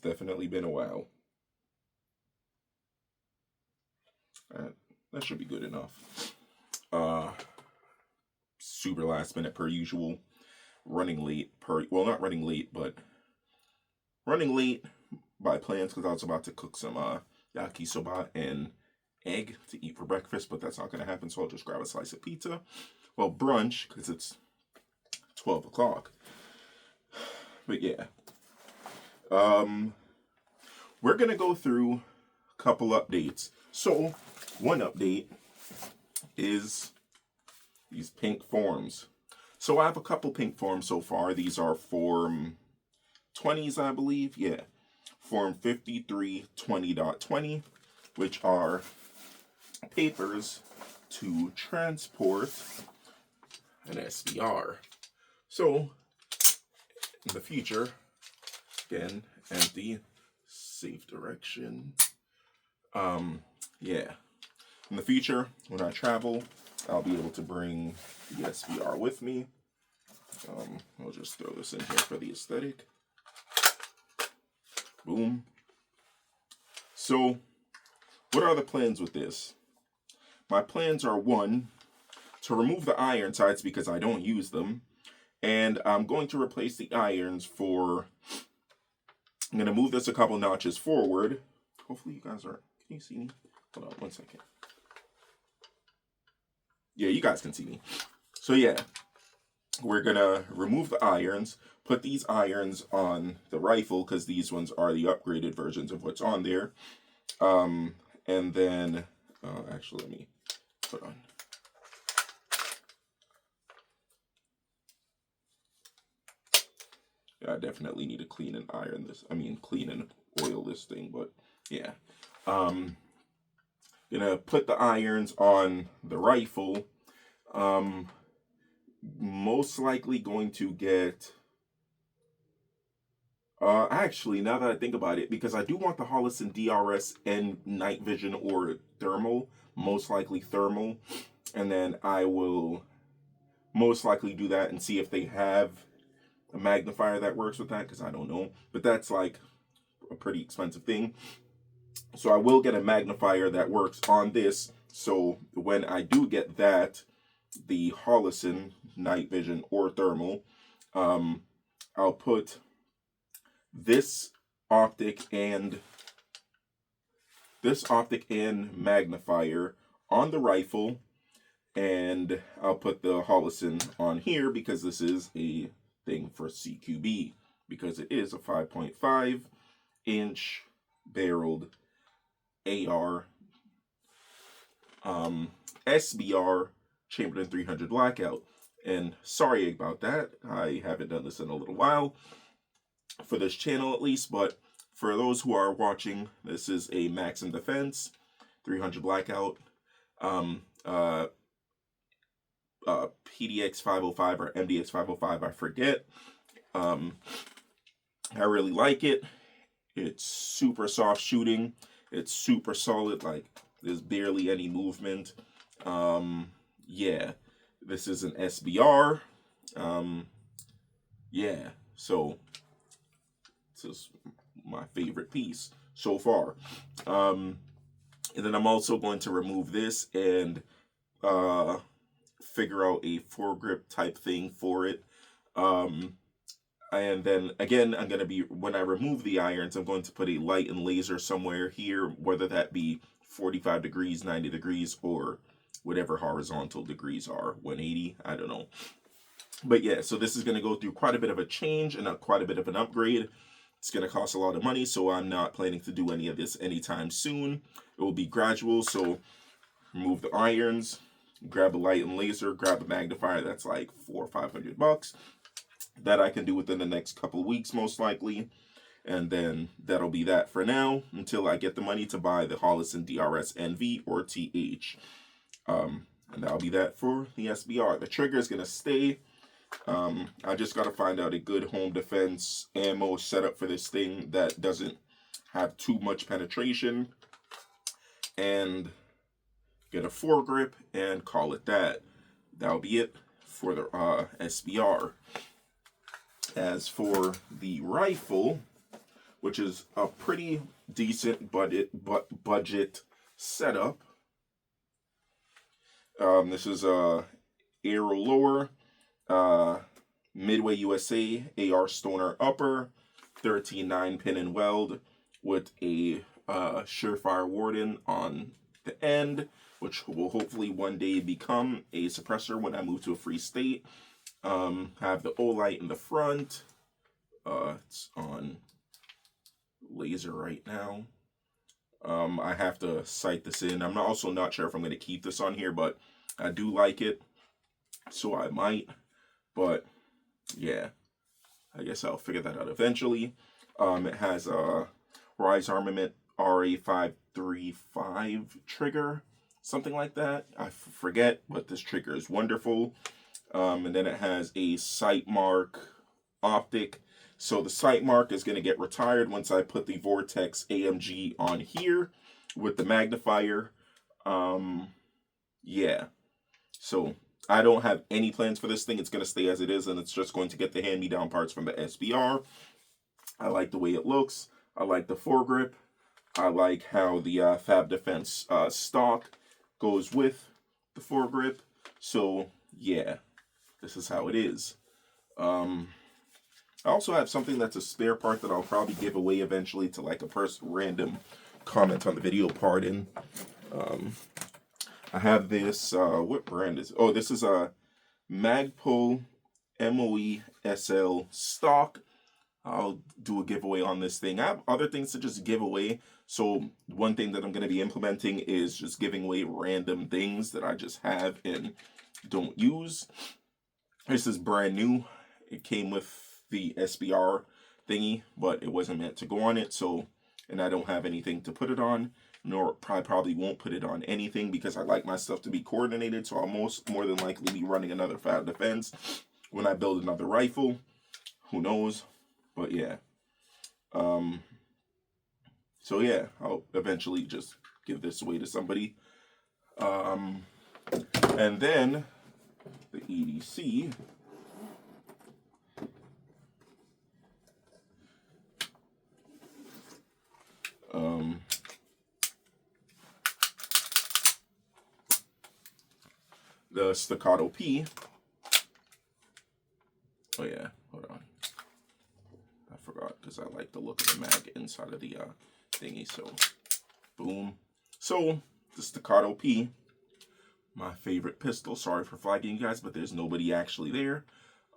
definitely been a while. That should be good enough. Super last minute per usual. Running late well, not running late, but running late by plans because I was about to cook some yakisoba and egg to eat for breakfast, but that's not going to happen, so I'll just grab a slice of pizza. Well, brunch, because it's 12 o'clock. But yeah. We're going to go through a couple updates. So, one update is these pink forms. So I have a couple pink forms so far. These are Form 20s, I believe. Yeah. Form 5320.20, which are papers to transport an SBR. So, in the future, again, empty, safe direction. Yeah. In the future, when I travel, I'll be able to bring the SBR with me. I'll just throw this in here for the aesthetic. Boom. So, what are the plans with this? My plans are, one, to remove the iron sides because I don't use them. And I'm going to replace the irons I'm going to move this a couple notches forward. Hopefully you guys are, can you see me? Hold on 1 second. Yeah, you guys can see me. So yeah, we're going to remove the irons, put these irons on the rifle because these ones are the upgraded versions of what's on there. And then, actually, let me put on. Yeah, I definitely need to clean and iron this. Clean and oil this thing, but yeah. Gonna put the irons on the rifle. Most likely going to get... actually, now that I think about it, because I do want the Holosun DRS and night vision or thermal, most likely thermal, and then I will most likely do that and see if they have a magnifier that works with that, because I don't know, but that's like a pretty expensive thing. So I will get a magnifier that works on this, so when I do get that, the Holosun night vision or thermal, I'll put this optic and magnifier on the rifle, and I'll put the Holosun on here because this is a thing for CQB, because it is a 5.5 inch barreled AR SBR chambered in 300 blackout. And sorry about that, I haven't done this in a little while, for this channel at least, but for those who are watching, this is a Maxim Defense 300 blackout PDX 505 or MDX 505, I forget. I really like it. It's super soft shooting. It's super solid, like there's barely any movement. Yeah, this is an SBR. Yeah, so this is my favorite piece so far. And then I'm also going to remove this and figure out a foregrip type thing for it. And then again, I'm going to be, when I remove the irons, I'm going to put a light and laser somewhere here, whether that be 45 degrees, 90 degrees, or whatever horizontal degrees are, 180, I don't know. But yeah, so this is going to go through quite a bit of a change and quite a bit of an upgrade. It's going to cost a lot of money, so I'm not planning to do any of this anytime soon. It will be gradual, so remove the irons, grab a light and laser, grab a magnifier that's like $400 or $500. That I can do within the next couple of weeks, most likely. And then that'll be that for now, until I get the money to buy the Holosun DRS NV or TH. And that'll be that for the SBR. The trigger is going to stay. I just got to find out a good home defense ammo setup for this thing that doesn't have too much penetration. And get a foregrip and call it that. That'll be it for the SBR. As for the rifle, which is a pretty decent budget setup. This is a Aero Lower, Midway USA AR Stoner Upper, 13 9-pin and weld with a Surefire Warden on the end, which will hopefully one day become a suppressor when I move to a free state. Have the O-Light in the front. It's on laser right now. I have to sight this in. I'm also not sure if I'm going to keep this on here, but I do like it, so I might. But yeah, I guess I'll figure that out eventually. It has a Rise Armament RA535 trigger, something like that. I forget, but this trigger is wonderful. And then it has a sight mark optic. So the sight mark is going to get retired once I put the Vortex AMG on here with the magnifier. Yeah. So I don't have any plans for this thing. It's going to stay as it is, and it's just going to get the hand-me-down parts from the SBR. I like the way it looks. I like the foregrip. I like how the Fab Defense stock goes with the foregrip. So, yeah, this is how it is. I also have something that's a spare part that I'll probably give away eventually to like a person random comment on the video, pardon. I have this, what brand is it? Oh, this is a Magpul MOE SL stock. I'll do a giveaway on this thing. I have other things to just give away. So one thing that I'm going to be implementing is just giving away random things that I just have and don't use. This is brand new. It came with the SBR thingy, but it wasn't meant to go on it. So, and I don't have anything to put it on, nor probably won't put it on anything because I like my stuff to be coordinated. So I'll more than likely be running another Fab Defense when I build another rifle. Who knows? But yeah. So yeah, I'll eventually just give this away to somebody. And then the EDC. The Staccato P. Oh yeah, hold on. I forgot because I like the look of the mag inside of the thingy. So, boom. So, the Staccato P, my favorite pistol. Sorry for flagging you guys, but there's nobody actually there.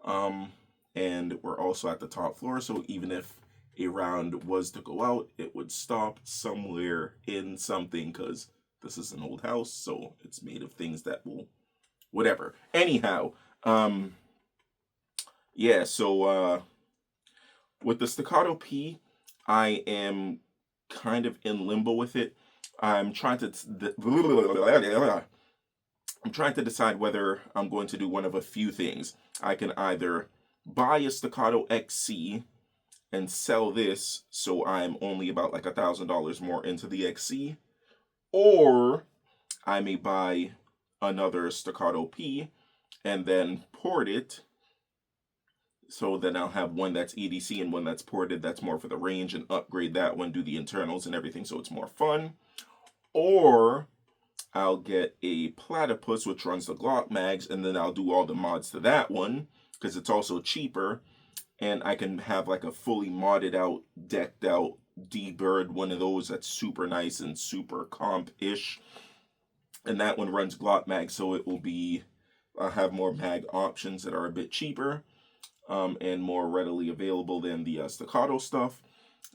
And we're also at the top floor, so even if a round was to go out, it would stop somewhere in something because this is an old house, so it's made of things that will, whatever. Anyhow, yeah, so with the Staccato P, I am kind of in limbo with it. I'm trying to decide whether I'm going to do one of a few things. I can either buy a Staccato XC and sell this, so I'm only about like $1,000 more into the XC, or I may buy another Staccato P and then port it, so then I'll have one that's EDC and one that's ported that's more for the range, and upgrade that one, do the internals and everything so it's more fun. Or I'll get a Platypus which runs the Glock mags, and then I'll do all the mods to that one because it's also cheaper, and I can have like a fully modded out, decked out D-Bird, one of those that's super nice and super comp-ish. And that one runs Glock mag, so it will be, I'll have more mag options that are a bit cheaper. And more readily available than the Staccato stuff.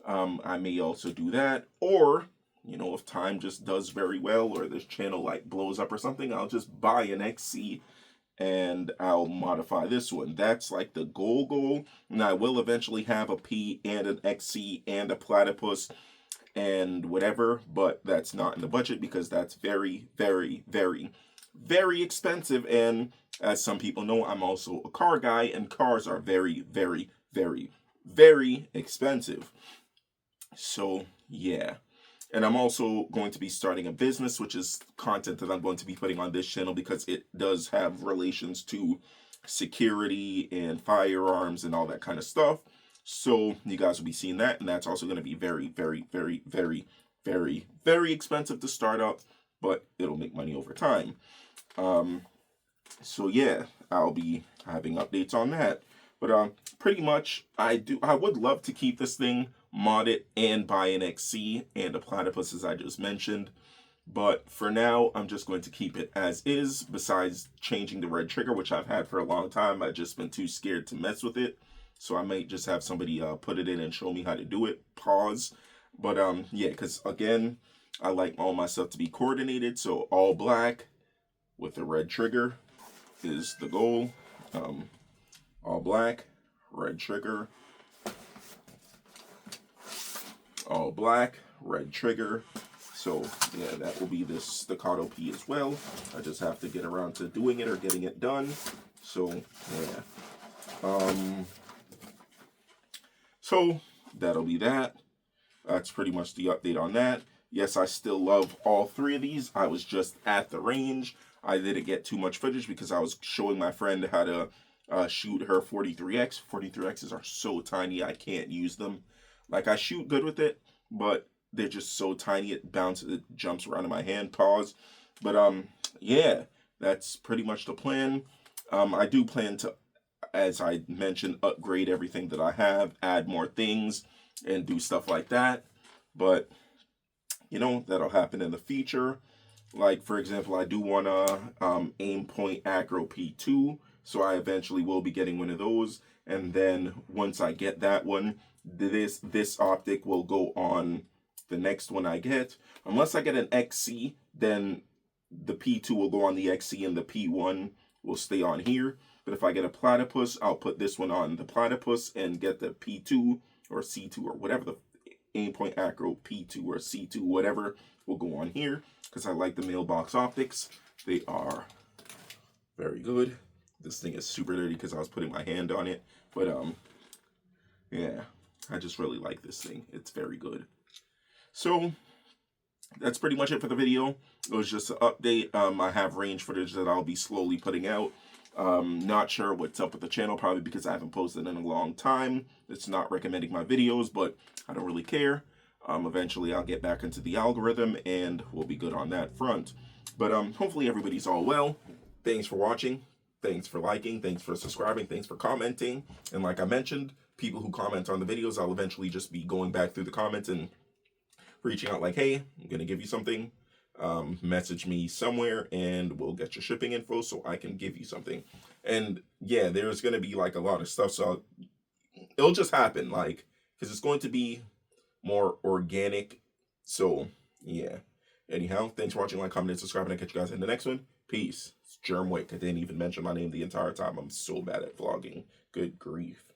I may also do that, or, you know, if time just does very well, or this channel like blows up or something, I'll just buy an XC and I'll modify this one. That's like the goal. And I will eventually have a P and an XC and a Platypus and whatever, but that's not in the budget because that's very, very, very, very expensive. And as some people know, I'm also a car guy, and cars are very, very, very, very expensive. So, yeah. And I'm also going to be starting a business, which is content that I'm going to be putting on this channel because it does have relations to security and firearms and all that kind of stuff. So you guys will be seeing that, and that's also going to be very, very, very, very, very, very expensive to start up, but it'll make money over time. So yeah, I'll be having updates on that. But pretty much, I would love to keep this thing modded and buy an XC and a platypus, as I just mentioned. But for now, I'm just going to keep it as is, besides changing the red trigger, which I've had for a long time. I've just been too scared to mess with it. So I might just have somebody put it in and show me how to do it. Pause. But yeah, because again, I like all my stuff to be coordinated. So all black with the red trigger is the goal. All black, red trigger. All black, red trigger. So yeah, that will be this staccato P as well. I just have to get around to doing it or getting it done. So yeah. So that'll be that. That's pretty much the update on that. Yes, I still love all three of these. I was just at the range. I didn't get too much footage because I was showing my friend how to shoot her 43X. 43Xs are so tiny, I can't use them. Like, I shoot good with it, but they're just so tiny, it bounces, it jumps around in my hand. Pause. But yeah, that's pretty much the plan. I do plan to, as I mentioned, upgrade everything that I have, add more things, and do stuff like that. But you know, that'll happen in the future. Like, for example, I do want to aim point acro P2, so I eventually will be getting one of those. And then once I get that one, this optic will go on the next one I get. Unless I get an XC, then the P2 will go on the XC and the P1 will stay on here. But if I get a platypus, I'll put this one on the platypus and get the P2 or C2 or whatever the aim point acro P2 or C2, whatever, will go on here because I like the mailbox optics. They are very good. This thing is super dirty because I was putting my hand on it. But yeah, I just really like this thing. It's very good. So that's pretty much it for the video. It was just an update. I have range footage that I'll be slowly putting out. Not sure what's up with the channel, probably because I haven't posted in a long time. It's not recommending my videos, but I don't really care. Eventually I'll get back into the algorithm and we'll be good on that front. But hopefully everybody's all well. Thanks for watching. Thanks for liking. Thanks for subscribing. Thanks for commenting. And like I mentioned, people who comment on the videos, I'll eventually just be going back through the comments and reaching out like, hey, I'm going to give you something. Message me somewhere and we'll get your shipping info so I can give you something. And yeah, there's going to be like a lot of stuff. So it'll just happen, like, because it's going to be more organic. So yeah. Anyhow, thanks for watching, like, comment, and subscribe, and I'll catch you guys in the next one. Peace. It's JermWick. I didn't even mention my name the entire time. I'm so bad at vlogging. Good grief.